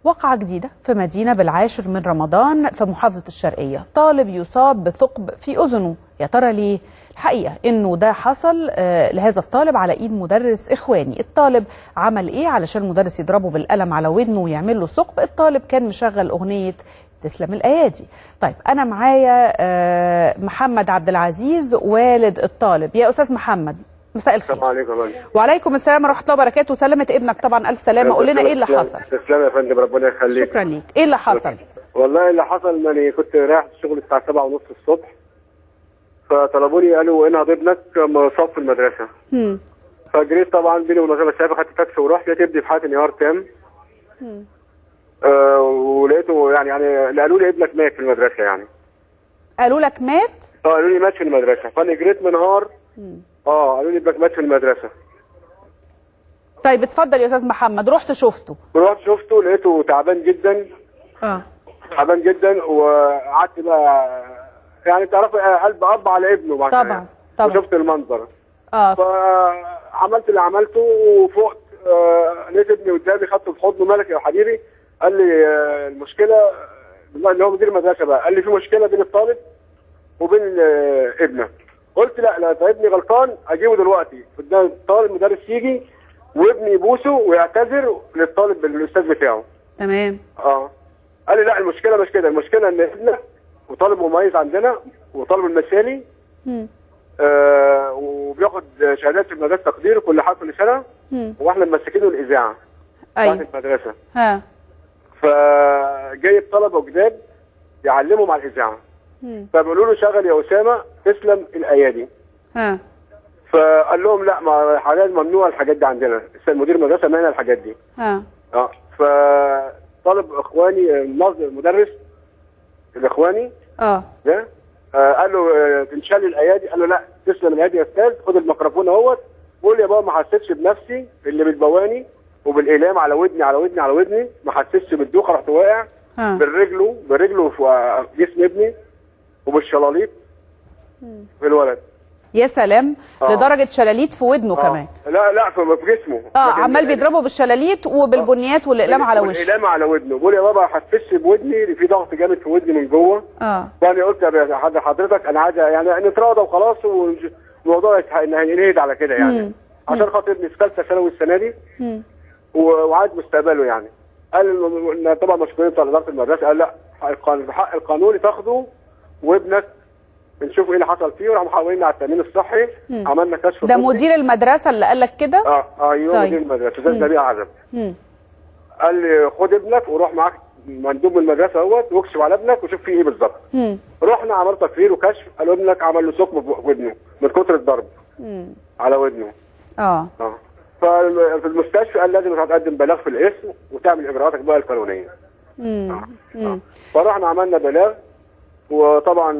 وقعة جديدة في مدينة بالعاشر من رمضان في محافظة الشرقية، طالب يصاب بثقب في أذنه. يا ترى ليه؟ الحقيقة إنه ده حصل لهذا الطالب على إيد مدرس إخواني. الطالب عمل إيه علشان المدرس يضربه بالقلم على ودنه ويعمل له ثقب؟ الطالب كان مشغل أغنية تسلم الأيادي. طيب أنا معايا محمد عبد العزيز والد الطالب. يا أستاذ محمد، مساء الخير. السلام عليكم. وعليكم السلام ورحمه الله وبركاته. سلامة ابنك طبعا، الف سلامه. قول لنا ايه اللي حصل؟ تسلم يا فندم، ربنا يخليك. شكرا ليك. ايه اللي حصل؟ والله اللي حصل اني كنت رايح الشغل الساعه 7:30 الصبح، فطلبوني قالوا انهض ابنك مصاب في المدرسه. فجريت طبعا بيني وبين المسافه، خدت تاكسي ورحت، لقيت ابني في حاله انهيار تام. ولقيته يعني قالوا لي ابنك مات في المدرسه يعني. قالوا لك مات؟ قالوا لي مات في المدرسه، فانا جريت منهار. قالوا لي ابنك مات في المدرسه. طيب اتفضل يا استاذ محمد. رحت شفته؟ لقيته تعبان جدا. تعبان جدا، وقعدت بقى يعني تعرفي قلب اب على ابنه بعد طبعا. وشفت المنظر. فعملت اللي عملته وفقت. لقيت ابني قدامي، خدته في حضنه. مالك يا حبيبي؟ قال لي المشكله اللي هو مدير المدرسه بقى، قال لي في مشكله بين الطالب وبين ابنك. قلت لا ده ابني غلطان، اجيبه دلوقتي قدام الطالب، المدرس يجي وابني يبوسه ويعتذر للطالب الاستاذ بتاعه. تمام. قال لي لا المشكله مش كده، المشكله ان ابنك وطالب مميز عندنا وطالب المثالي. وبياخد شهادات في المدرسه تقدير كل سنه. واحنا ممسكينه الاذاعه بتاعت المدرسه. فجايب طلبه جداد يعلمهم على الاذاعه. فبيقولوا له شغل يا اسامه تسلم الايادي. فقال لهم لا، ما حاجات ممنوعه الحاجات دي عندنا، مدير المدرسه مانع الحاجات دي. فطالب اخواني المدرس الاخواني ده قال له تنشال الايادي. قال له لا، تسلم الايادي يا استاذ، خد الميكروفون اهوت، قول يا بابا ما حسيتش بنفسي اللي بتبواني وبالاقلام على ودني ما حسيتش بالدوخه، رحت واقع بالرجله في جسم ابني وبالشلاليط في الولد. يا سلام. لدرجه شلاليت في ودنه كمان؟ لا في جسمه. عمال بيضربه بالشلاليت وبالبنيات والاقلام على وشه. والاقلام على ودنه. بقول يا بابا ما حسيتش بودني، في ضغط جامد في ودني من جوه. فانا قلت يا حضرتك انا عايز يعني نتراضى وخلاص، والموضوع ينهد على كده يعني. عشان خاطر ابني في ثالثه ثانوي السنه دي. وعايز مستقبله يعني. قال ان طبعا مسؤوليه اداره المدرسه. قال لا، حق القانوني تاخده، وابنك نشوف ايه اللي حصل فيه. وراحوا محولنا على التامين الصحي. عملنا كشف. ده مدير المدرسه اللي قال لك كده؟ ايوه. طيب. مدير المدرسه ده نبيع عزب. قال لي خد ابنك وروح معاك مندوب من المدرسه اهوت واكشف على ابنك وشوف فيه ايه بالظبط. رحنا عملنا تقرير وكشف. قالوا ابنك عمل له ثقب في ودنه من كتر الضرب على ودنه. ففي المستشفى قال لازم هتقدم بلاغ في الاسم وتعمل اجراءاتك بقى القانونيه. فرحنا عملنا بلاغ، وطبعا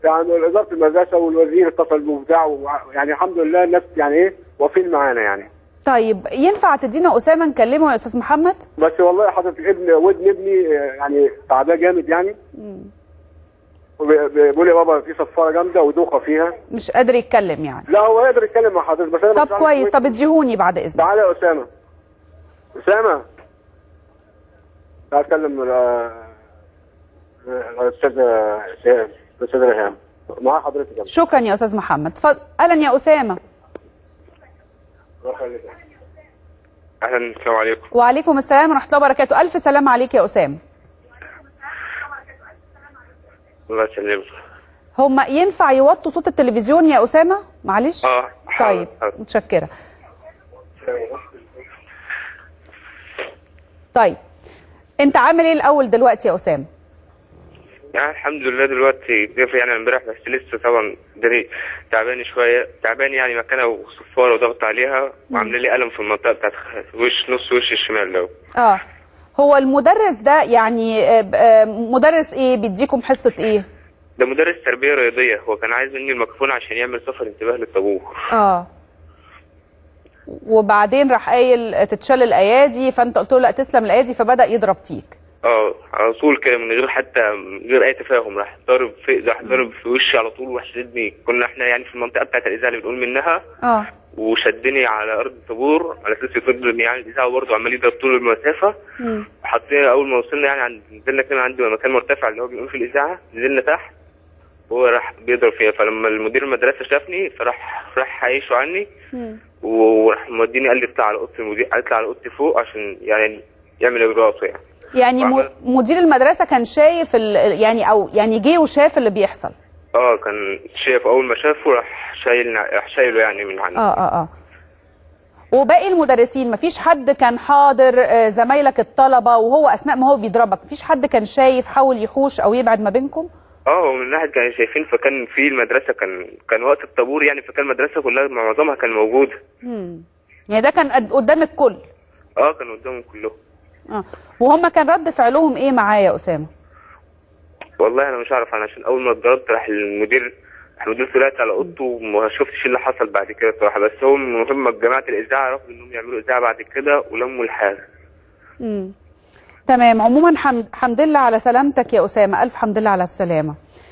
يعني اداره المدرسه والوزير اتصل بتاعه، يعني الحمد لله الناس يعني ايه واقفين معانا يعني. طيب ينفع تدينا اسامه نكلمه يا استاذ محمد؟ بس والله حضرتك ودن ابني يعني تعبان جامد يعني. بيقول يا بابا في صفاره جامده ودوخه فيها. مش قادر يتكلم يعني؟ لا هو يقدر يتكلم مع حضرتك بس انا. طب كويس. طب اديهوني بعد اذنك. تعالى يا اسامه. تعالى اتكلم الاستاذ ريهام مع حضرتك. شكرا يا استاذ محمد. اتفضل. اهلا يا اسامه. اهلا. السلام عليكم. وعليكم السلام ورحمه الله وبركاته. الف سلام عليك يا اسامه. الله يسلمك. هم ينفع يوطوا صوت التلفزيون يا اسامه؟ معلش. طيب متشكره. طيب انت عامل ايه الاول دلوقتي يا اسامه؟ يعني الحمد لله دلوقتي يعني امبارح بس لسه طبعا داني تعبان شويه، تعبان يعني مكانها وصفاره وضغط عليها وعامله لي الم في المنطقه بتاعت نص وش الشمال ده. هو المدرس ده يعني مدرس ايه؟ بيديكم حصه ايه؟ ده مدرس تربيه رياضيه. هو كان عايز مني الميكروفون عشان يعمل صفر انتباه للطابور. وبعدين راح قايل تتشال الايادي، فانت قلت له لا تسلم الايادي، فبدا يضرب فيك. على طول كده من غير اي تفاهم. راح ضرب في وشي على طول وحسدني. كنا احنا يعني في المنطقه بتاعت الاذاعه اللي بنقول منها. وشدني على ارض الطابور على اساس يفضل يعني الاذاعه، برضه عمال يضرب طول المسافه. وحطينا اول ما وصلنا يعني نزلنا كده عند مكان مرتفع اللي هو بيقول في الاذاعه، نزلنا تحت وهو راح بيضرب فيها. فلما المدير المدرسه شافني راح هيشوا عني وراح موديني، قال لي اطلع على اوضه المدير، اطلع على اوضتي فوق عشان يعني يعمل اجراءاته يعني. يعني مدير المدرسه كان شايف يعني او يعني جه وشاف اللي بيحصل؟ كان شايف، اول ما شافه راح شايله يعني من عني. وباقي المدرسين مفيش حد كان حاضر؟ زمايلك الطلبه وهو اثناء ما هو بيضربك مفيش حد كان شايف حاول يحوش او يبعد ما بينكم؟ من ناحيه كانوا شايفين، فكان في المدرسه كان وقت الطابور يعني، فكان المدرسه كلها معظمها كان موجوده. يعني ده كان قدام الكل؟ كان قدامهم كلهم. وهم كان رد فعلهم ايه معايا يا اسامه؟ والله انا مش عارف، انا عشان اول ما اتضربت راح المدير طلعت على اوضته وما شفتش اللي حصل بعد كده صراحه. بس هو المهم جماعه الاذاعه رفضوا انهم يعملوا اذاعه بعد كده ولموا الحاجه. تمام. عموما حمد لله على سلامتك يا اسامه، الف حمد لله على السلامه.